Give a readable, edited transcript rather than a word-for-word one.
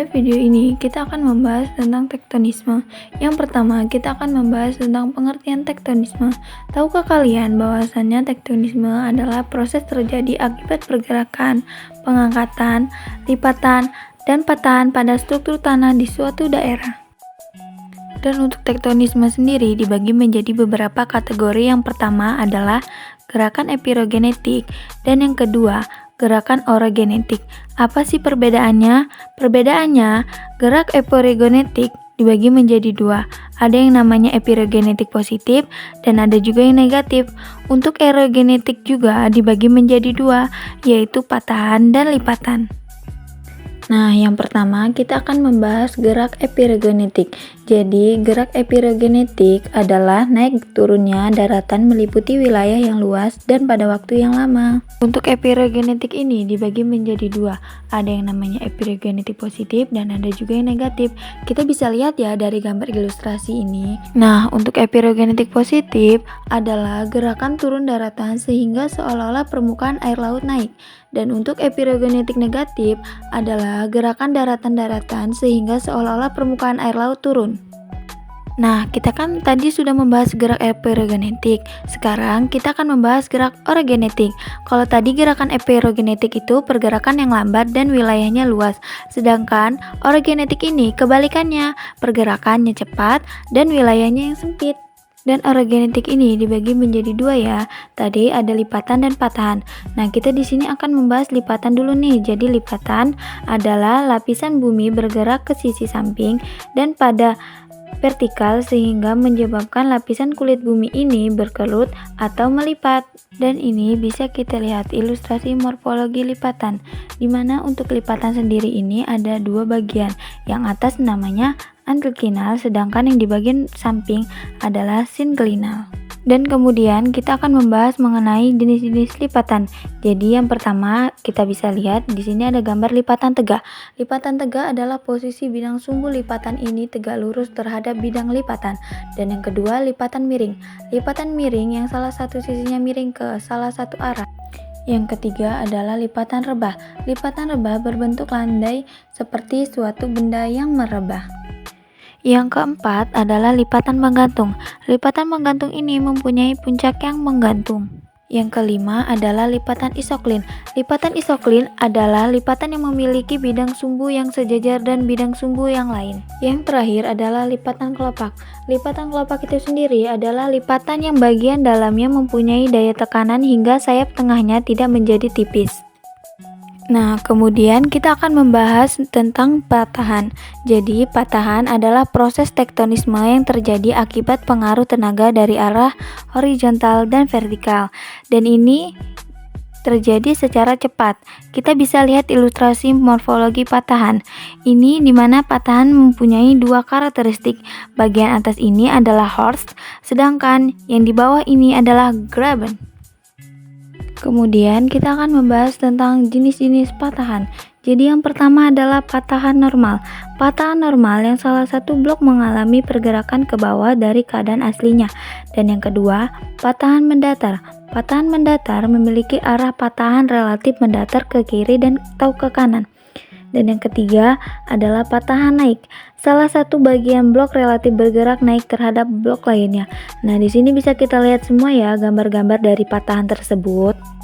Pada video ini kita akan membahas tentang tektonisme. Yang pertama, kita akan membahas tentang pengertian tektonisme. Tahukah kalian bahwasannya tektonisme adalah proses terjadi akibat pergerakan, pengangkatan, lipatan, dan patahan pada struktur tanah di suatu daerah. Dan untuk tektonisme sendiri dibagi menjadi beberapa kategori. Yang pertama adalah gerakan epirogenetik dan yang kedua gerakan orogenetik. Apa sih perbedaannya? Perbedaannya, gerak epirogenetik dibagi menjadi dua. Ada yang namanya epirogenetik positif dan ada juga yang negatif. Untuk erogenetik juga dibagi menjadi dua, yaitu patahan dan lipatan. Nah, yang pertama kita akan membahas gerak epirogenetik. Jadi, gerak epirogenetik adalah naik turunnya daratan meliputi wilayah yang luas dan pada waktu yang lama. Untuk epirogenetik ini dibagi menjadi dua. Ada yang namanya epirogenetik positif dan ada juga yang negatif. Kita bisa lihat ya dari gambar ilustrasi ini. Nah, untuk epirogenetik positif adalah gerakan turun daratan sehingga seolah-olah permukaan air laut naik. Dan untuk epirogenetik negatif adalah gerakan daratan-daratan sehingga seolah-olah permukaan air laut turun. Nah, kita kan tadi sudah membahas gerak epirogenetik. Sekarang kita akan membahas gerak orogenetik. Kalau tadi gerakan epirogenetik itu pergerakan yang lambat dan wilayahnya luas. Sedangkan orogenetik ini kebalikannya, pergerakannya cepat dan wilayahnya yang sempit. Dan orogenetik ini dibagi menjadi dua ya. Tadi ada lipatan dan patahan. Nah, kita di sini akan membahas lipatan dulu nih. Jadi lipatan adalah lapisan bumi bergerak ke sisi samping dan pada vertikal sehingga menyebabkan lapisan kulit bumi ini berkerut atau melipat. Dan ini bisa kita lihat ilustrasi morfologi lipatan, di mana untuk lipatan sendiri ini ada dua bagian. Yang atas namanya antiklinal, sedangkan yang di bagian samping adalah sinklinal. Dan kemudian kita akan membahas mengenai jenis-jenis lipatan. Jadi yang pertama kita bisa lihat di sini ada gambar lipatan tegak. Lipatan tegak adalah posisi bidang sumbu lipatan ini tegak lurus terhadap bidang lipatan. Dan yang kedua lipatan miring. Lipatan miring yang salah satu sisinya miring ke salah satu arah. Yang ketiga adalah lipatan rebah. Lipatan rebah berbentuk landai seperti suatu benda yang merebah. Yang keempat adalah lipatan menggantung. Lipatan menggantung ini mempunyai puncak yang menggantung. Yang kelima adalah lipatan isoklin. Lipatan isoklin adalah lipatan yang memiliki bidang sumbu yang sejajar dan bidang sumbu yang lain. Yang terakhir adalah lipatan kelopak. Lipatan kelopak itu sendiri adalah lipatan yang bagian dalamnya mempunyai daya tekanan hingga sayap tengahnya tidak menjadi tipis. Nah, kemudian kita akan membahas tentang patahan. Jadi, patahan adalah proses tektonisme yang terjadi akibat pengaruh tenaga dari arah horizontal dan vertikal. Dan ini terjadi secara cepat. Kita bisa lihat ilustrasi morfologi patahan. Ini di mana patahan mempunyai dua karakteristik. Bagian atas ini adalah horst, sedangkan yang di bawah ini adalah graben. Kemudian kita akan membahas tentang jenis-jenis patahan. Jadi yang pertama adalah patahan normal. Patahan normal yang salah satu blok mengalami pergerakan ke bawah dari keadaan aslinya. Dan yang kedua, patahan mendatar. Patahan mendatar memiliki arah patahan relatif mendatar ke kiri dan atau ke kanan. Dan yang ketiga adalah patahan naik. Salah satu bagian blok relatif bergerak naik terhadap blok lainnya. Nah, di sini bisa kita lihat semua ya gambar-gambar dari patahan tersebut.